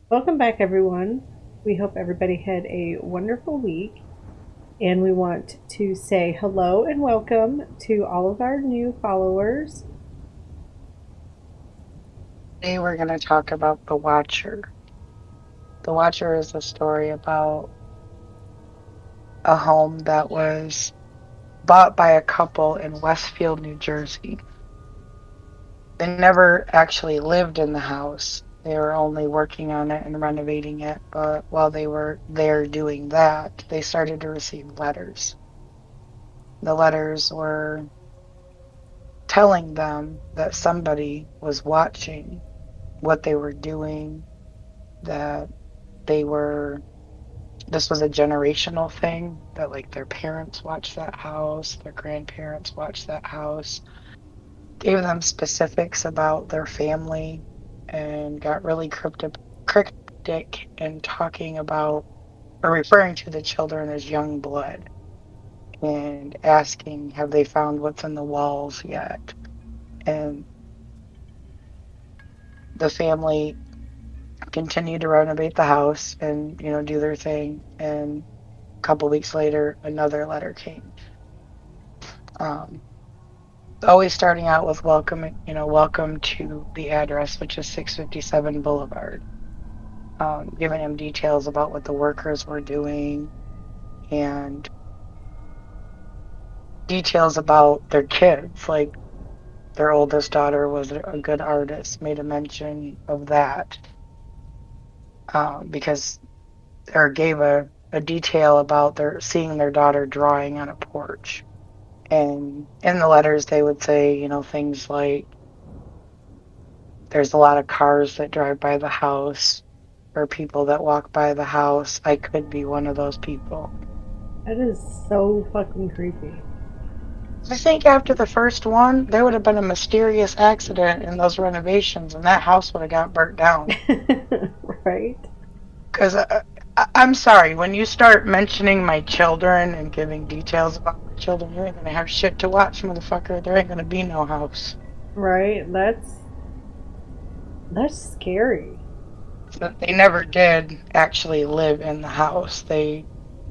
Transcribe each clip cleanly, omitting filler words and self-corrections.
Welcome back, everyone. We hope everybody had a wonderful week, and we want to say hello and welcome to all of our new followers. Today we're going to talk about The Watcher. The Watcher is a story about a home that was bought by a couple in Westfield, New Jersey. They never actually lived in the house. They were only working on it and renovating it, but while they were there doing that, they started to receive letters. The letters were telling them that somebody was watching what they were doing, that they were this was a generational thing that like their parents watched that house, their grandparents watched that house, gave them specifics about their family, and got really cryptic in talking about or referring to the children as young blood and asking, have they found what's in the walls yet? And the family continued to renovate the house and, do their thing. And a couple weeks later, another letter came. Um, Always starting out with welcome to the address, which is 657 Boulevard. Giving him details about what the workers were doing and details about their kids. Like their oldest daughter was a good artist, made a mention of that because, or gave a detail about their seeing their daughter drawing on a porch. And in the letters, they would say, things like, there's a lot of cars that drive by the house or people that walk by the house. I could be one of those people. That is so fucking creepy. I think after the first one, there would have been a mysterious accident in those renovations and that house would have got burnt down. Right? Because I'm sorry, when you start mentioning my children and giving details about my children, you ain't going to have shit to watch, motherfucker. There ain't going to be no house. Right? That's scary. So they never did actually live in the house. They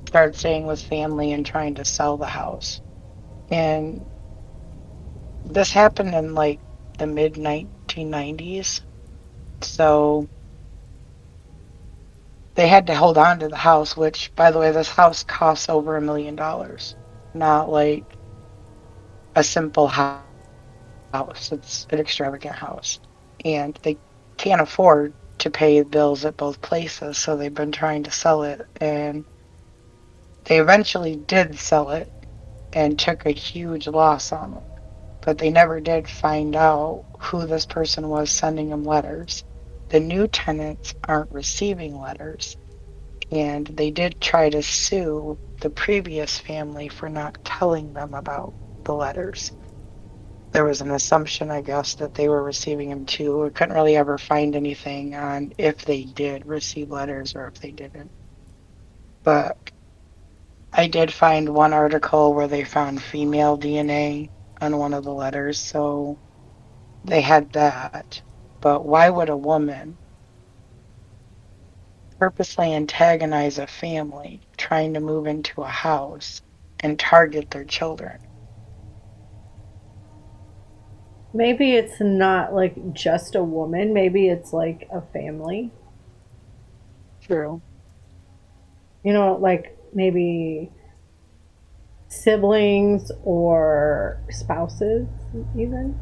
started staying with family and trying to sell the house. And this happened in like the mid 1990s. So they had to hold on to the house, which, by the way, this house costs over $1 million. Not like a simple house, it's an extravagant house. And they can't afford to pay bills at both places. So they've been trying to sell it. And they eventually did sell it and took a huge loss on it. But they never did find out who this person was sending them letters. The new tenants aren't receiving letters, and they did try to sue the previous family for not telling them about the letters. There was an assumption, I guess, that they were receiving them too. We couldn't really ever find anything on if they did receive letters or if they didn't. But I did find one article where they found female DNA on one of the letters, so they had that. But why would a woman purposely antagonize a family trying to move into a house and target their children? Maybe it's not like just a woman, maybe it's like a family. True. Like maybe siblings or spouses, even.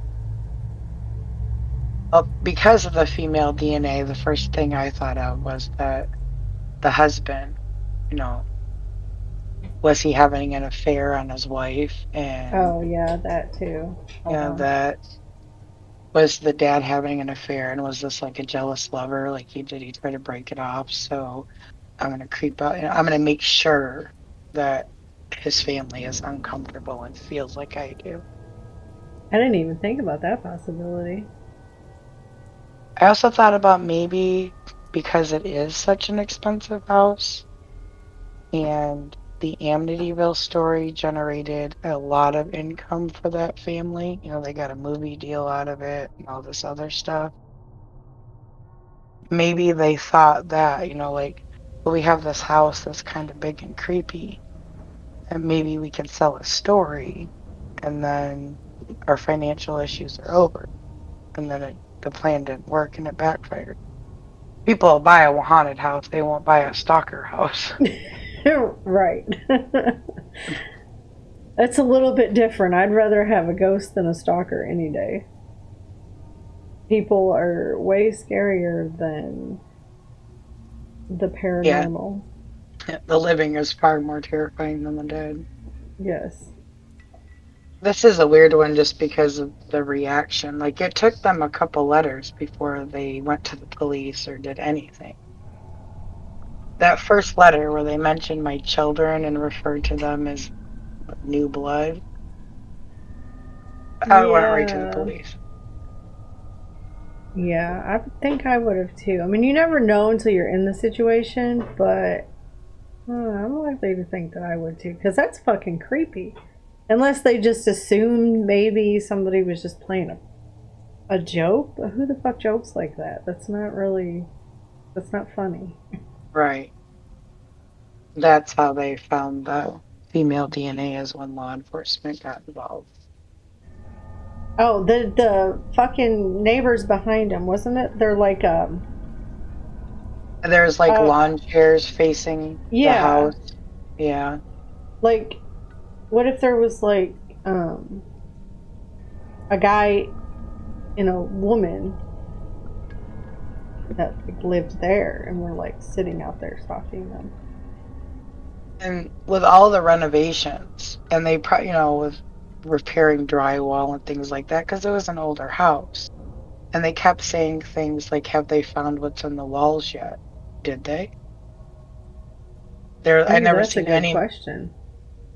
Well, because of the female DNA, the first thing I thought of was that the husband, you know, was he having an affair on his wife? And, Oh, yeah, that too. that was the dad having an affair and was this like a jealous lover? Like he try to break it off? So I'm gonna creep out and I'm gonna make sure that his family is uncomfortable and feels like I do. I didn't even think about that possibility. I also thought about maybe because it is such an expensive house and the Amityville story generated a lot of income for that family. They got a movie deal out of it and all this other stuff. maybe they thought that, like, well, we have this house that's kind of big and creepy, and maybe we can sell a story, and then our financial issues are over. And then the plan didn't work and it backfired. People will buy a haunted house, they won't buy a stalker house. Right. That's a little bit different. I'd rather have a ghost than a stalker any day. People are way scarier than the Yeah, paranormal. the living is far more terrifying than the dead. Yes. This is a weird one just because of the reaction. Like, it took them a couple letters before they went to the police or did anything. That first letter where they mentioned my children and referred to them as new blood, I went right to the Yeah. police. Yeah, I think I would have too. I mean, you never know until you're in the situation, but I'm likely to think that I would too, because that's fucking creepy. Unless they just assumed maybe somebody was just playing a joke, but who the fuck jokes like that? That's not funny. Right. That's how they found the female DNA is when law enforcement got involved. Oh, the fucking neighbors behind them, wasn't it? They're like, There's like uh, lawn chairs facing the yeah, house. Yeah. like, what if there was like, um, a guy and a woman that like, lived there and were like sitting out there stalking them? And with all the renovations, and they probably, with repairing drywall and things like that, because it was an older house. And they kept saying things like, have they found what's in the walls yet? Did they? There, Ooh, that's a good question.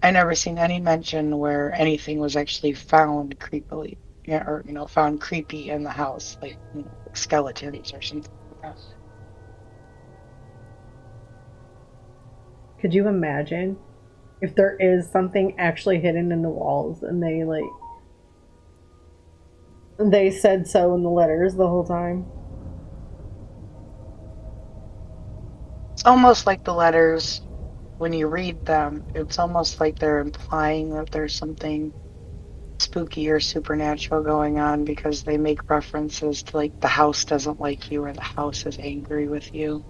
I never seen any mention where anything was actually found creepily, yeah, or found creepy in the house, like like skeletons or something like that. Could you imagine if there is something actually hidden in the walls and they said so in the letters the whole time? It's almost like the letters, when you read them, it's almost like they're implying that there's something spooky or supernatural going on because they make references to like the house doesn't like you or the house is angry with you.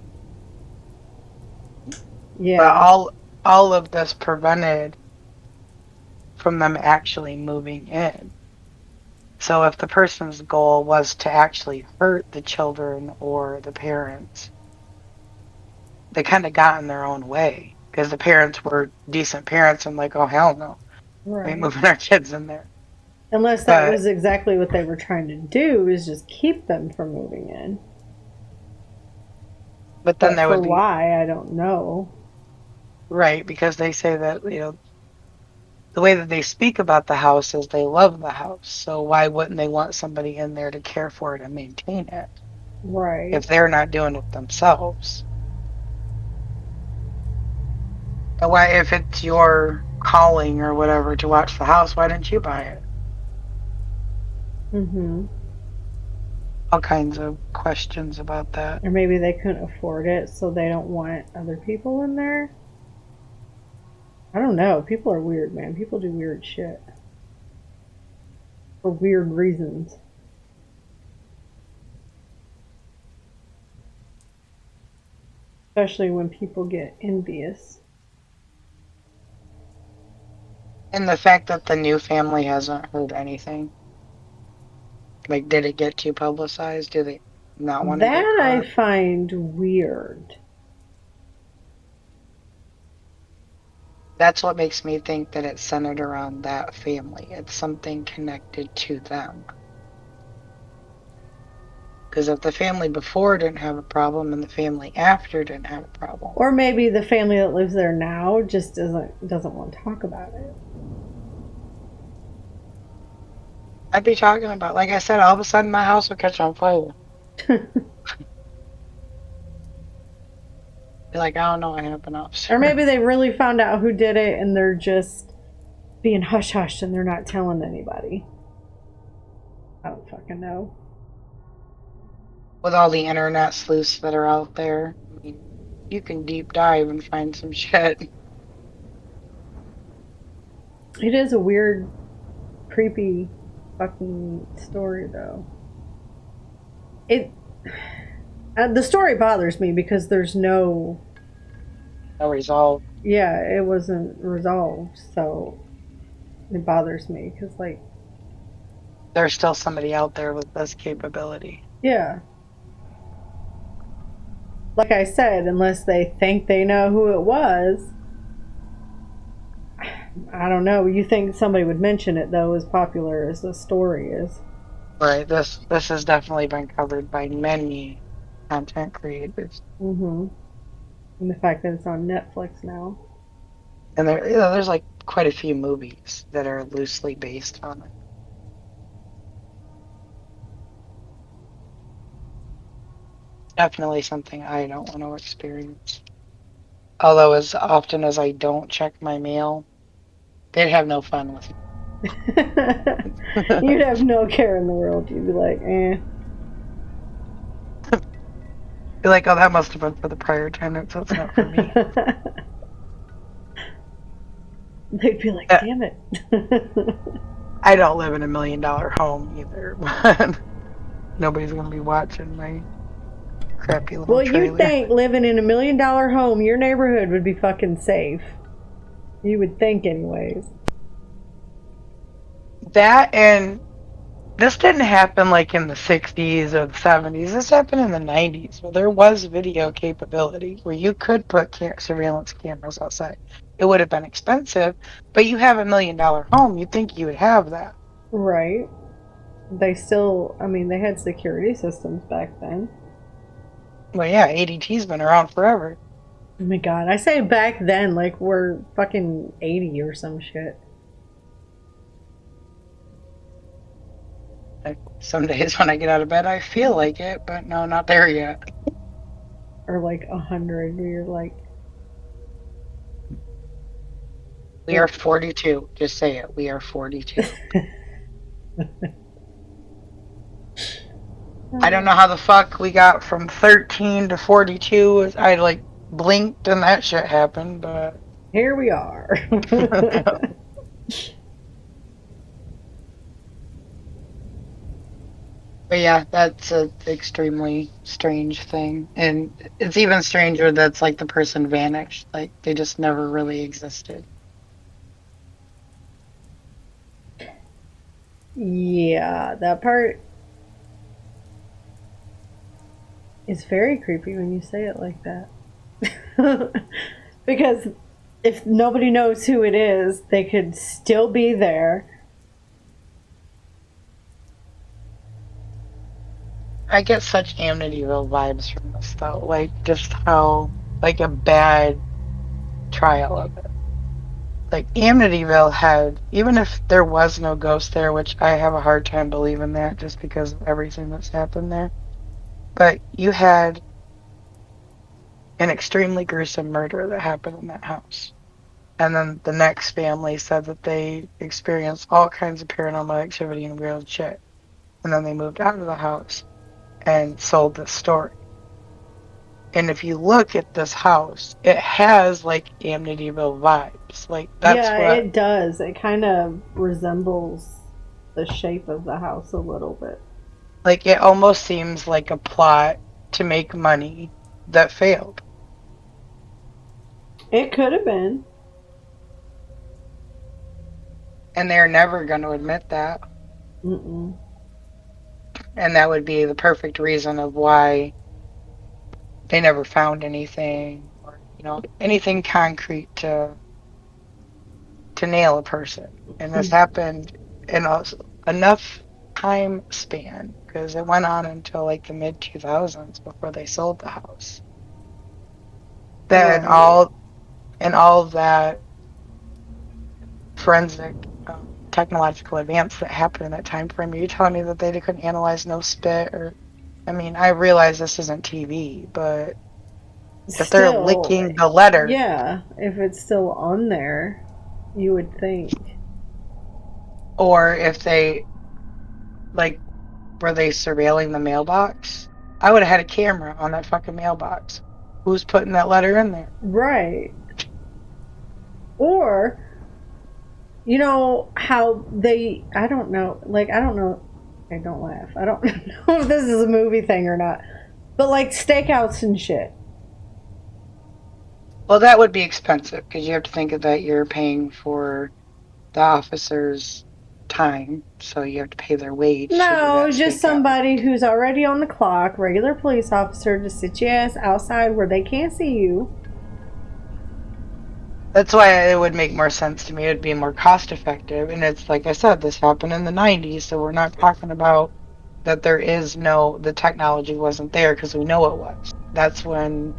But Yeah. all of this prevented from them actually moving in. So if the person's goal was to actually hurt the children or the parents, they kind of got in their own way because the parents were decent parents and like, oh hell no, we ain't Right. moving our kids in there. Unless that But was exactly what they were trying to do, is just keep them from moving in. then But there for would be why, I don't know. right because they say that the way that they speak about the house is they love the house. So why wouldn't they want somebody in there to care for it and maintain it Right. if they're not doing it themselves? And why, if it's your calling or whatever to watch the house, why didn't you buy it? Mm-hmm. All kinds of questions about that. Or maybe they couldn't afford it, so they don't want other people in there. I don't know. People are weird, man. People do weird shit for weird reasons. Especially when people get envious. And the fact that the new family hasn't heard anything. Like, did it get too publicized? Do they not want to get That I caught? find weird. That's what makes me think that it's centered around that family. It's something connected to them. Because if the family before didn't have a problem and the family after didn't have a problem, Or maybe the family that lives there now just doesn't want to talk about I'd be talking about, like I said, all of a sudden my house will catch on fire. it. Be like, I don't know what happened, Or officer. maybe they really found out who did it and they're just being hush hush and they're not telling anybody. I don't fucking know. With all the internet sleuths that are out there, I mean, you can deep dive and find some shit. It is a weird, creepy fucking story, though. It the story bothers me because there's no, No resolve. yeah, it wasn't resolved, so it bothers me because, like, There's still somebody out there with this capability. yeah, like I said, unless they think they know who it was, I don't know. You think somebody would mention it though, as popular as the story is? Right. This has definitely been covered by many content creators. Mm-hmm. And the fact that it's on Netflix now. And there's like quite a few movies that are loosely based on it. Definitely something I don't want to experience. Although as often as I don't check my mail, they'd have no fun with me. You'd have no care in the world. You'd be like, eh. Be like, oh, that must have been for the prior tenant, so it's not for me. They'd be like, Yeah, damn it. I don't live in $1 million home either, but nobody's gonna be watching my crappy little Well, you'd trailer. think living in $1 million home, your neighborhood would be fucking safe. You would think, anyways. That and this didn't happen like in the 60s or the 70s. This happened in the 90s where there was video capability where you could put surveillance cameras outside. It would have been expensive, but you have $1 million home. You'd think you would have that. Right. They still, I mean, they had security systems back then. Well, yeah, ADT's been around forever. Oh my god. I say back then, like we're fucking 80 or some shit. Like, some days when I get out of bed, I feel like it, but no, not there yet. Or like 100, where you're like, We are 42. Just say it. We are 42. I don't know how the fuck we got from 13 to 42. I like blinked and that shit happened, but here we are. but yeah, that's an extremely strange thing. And it's even stranger that's like the person vanished. Like they just never really existed. Yeah, that part is very creepy when you say it like that. Because if nobody knows who it is, they could still be there. I get such Amityville vibes from this though. Like just how like a bad trial of it. Like Amityville had, even if there was no ghost there, which I have a hard time believing that just because of everything that's happened there. But you had an extremely gruesome murder that happened in that house. And then the next family said that they experienced all kinds of paranormal activity and weird shit. And then they moved out of the house and sold this story. And if you look at this house, it has like Amityville vibes. Like that's Yeah, what, it does. It kind of resembles the shape of the house a little bit. like it almost seems like a plot to make money that failed. It could have been. And they're never going to admit that. Mm-mm. And that would be the perfect reason of why they never found anything or, anything concrete to nail a person. And this happened in enough time span because it went on until like the mid 2000s before they sold the house. That Right. all of that forensic technological advance that happened in that time frame. Are you telling me that they couldn't analyze no spit or? I mean, I realize this isn't TV, but if they're Still, licking the letter, yeah, if it's still on there, you would think. or if they like were they surveilling the mailbox? I would have had a camera on that fucking mailbox. Who's putting that letter in there? Right. Or, you know how they, I don't know, like, I don't know, I don't laugh. I don't know if this is a movie thing or not. But like stakeouts and shit. Well, that would be expensive because you have to think of that you're paying for the officer's time, so you have to pay their wage to do No, that just stakeout. somebody who's already on the clock, regular police officer, to sit your ass outside where they can't see you. That's why it would make more sense to me. It'd be more cost effective. And it's like I said, this happened in the 90s, so we're not talking about that the technology wasn't there because we know it was. That's when,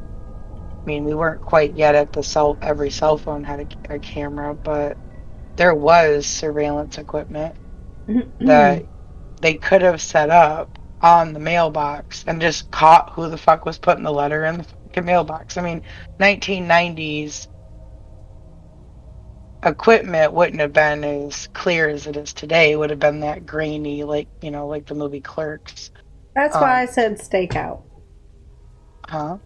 I mean, we weren't quite yet at every cell phone had a camera, but there was surveillance equipment that they could have set up on the mailbox and just caught who the fuck was putting the letter in the fucking mailbox. I mean, 1990s equipment wouldn't have been as clear as it is today. It would have been that grainy, like, like the movie Clerks. That's why I Um, said stakeout. huh?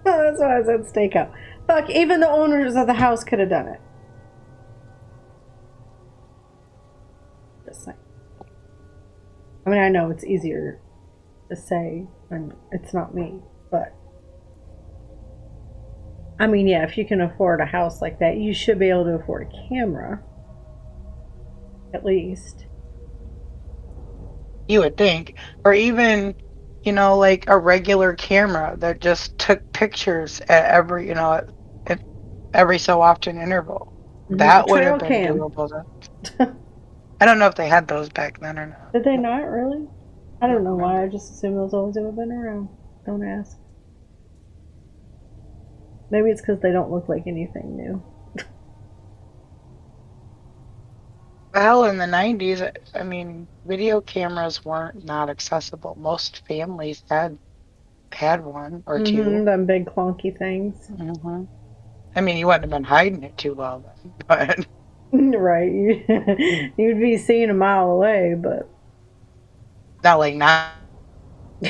That's why I said stakeout. Fuck, even the owners of the house could have done it. Just saying. I mean, I know it's easier to say, and it's not me, but I mean, yeah, if you can afford a house like that, you should be able to afford a camera, at least. You would think. Or even, like a regular camera that just took pictures at at every so often interval. A That would have trail been cam. doable. I don't know if they had those back then or not. Did they not really? I I don't don't know why. I remember. just assumed those always have been around. Don't ask. Maybe it's because they don't look like anything new. Well, in the 90s, I mean, video cameras weren't not accessible. Most families had one or two. Them big clunky things. hmm I mean, you wouldn't have been hiding it too well then, but Right. You'd be seen a mile away, but. not like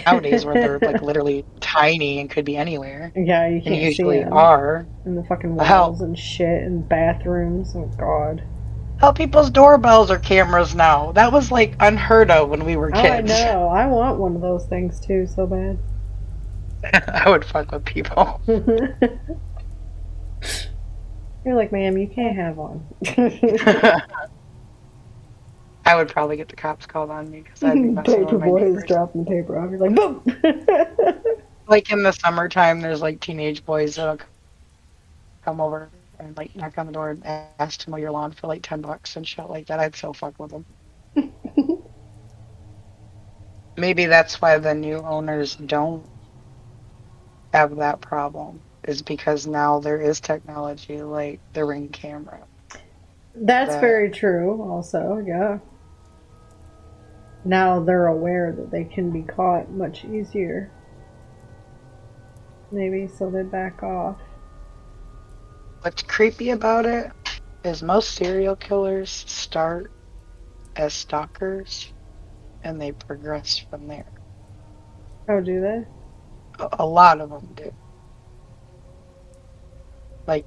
nowadays where they're like literally tiny and could be anywhere, Yeah, you and can't see usually them. are. And the fucking Hell, walls and shit and bathrooms. Oh, God. hell, people's doorbells are cameras now. That was like unheard of when we were Oh, I kids. know. I want one of those things too, so bad. I would fuck with people. You're like, ma'am, you can't have one. I would probably get the cops called on me because I'd be messing with Paper my boy is neighbors. dropping the paper off. You're like, boom. Like in the summertime, there's like teenage boys that'll come over and like knock on the door and ask to mow your lawn for like $10 and shit like that. I'd so fuck with them. Maybe that's why the new owners don't have that problem, is because now there is technology like the Ring camera That's that very true, also, yeah. Now they're aware that they can be caught much easier. Maybe, so they back off. what's creepy about it is most serial killers start as stalkers and they progress from there. Oh, do they? A lot of them do. Like,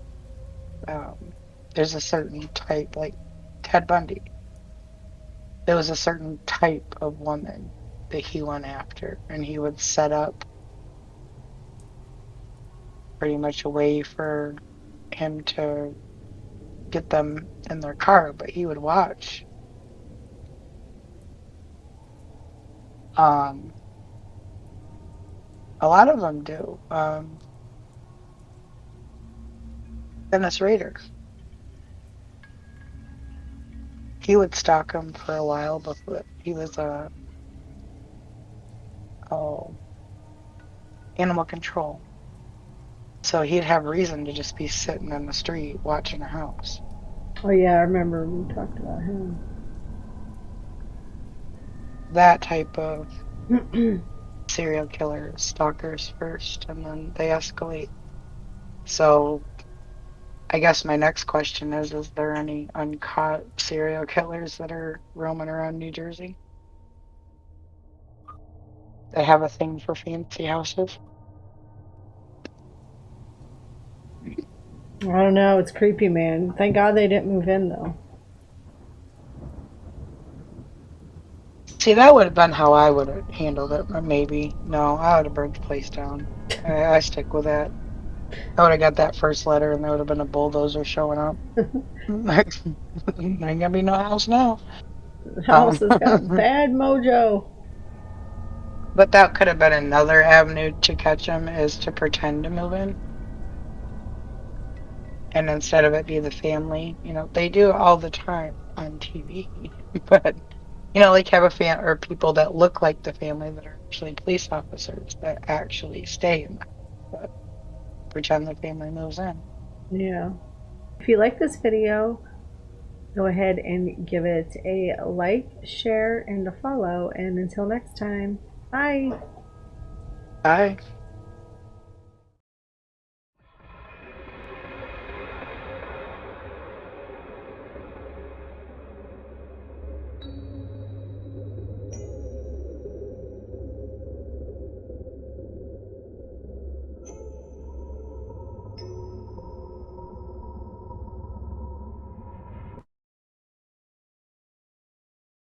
there's a certain type, like Ted Bundy. There was a certain type of woman that he went after, and he would set up pretty much a way for him to get them in their car, but he would watch. Um, a lot of them do. Dennis Rader, he would stalk him for a while before he was a oh, animal control. So he'd have reason to just be sitting in the street watching a house. Oh, yeah, I remember we talked about him. That type of serial killer stalkers first, and then they escalate. So I guess my next question is there any uncaught serial killers that are roaming around New Jersey? They have a thing for fancy houses. I don't know. It's creepy, man. Thank God they didn't move in, though. See, that would have been how I would have handled it, but maybe. No, I would have burned the place down. I stick with that. I would have got that first letter and there would have been a bulldozer showing up. Ain't gonna be no house now. The house has got Um, bad mojo. but that could have been another avenue to catch them is to pretend to move in. And instead of it be the family, they do it all the time on TV. But, like have a fan or people that look like the family that are actually police officers that actually stay in the house, but pretend the family moves in. Yeah. If you like this video, go ahead and give it a like, share, and a follow. And until next time, bye. Bye.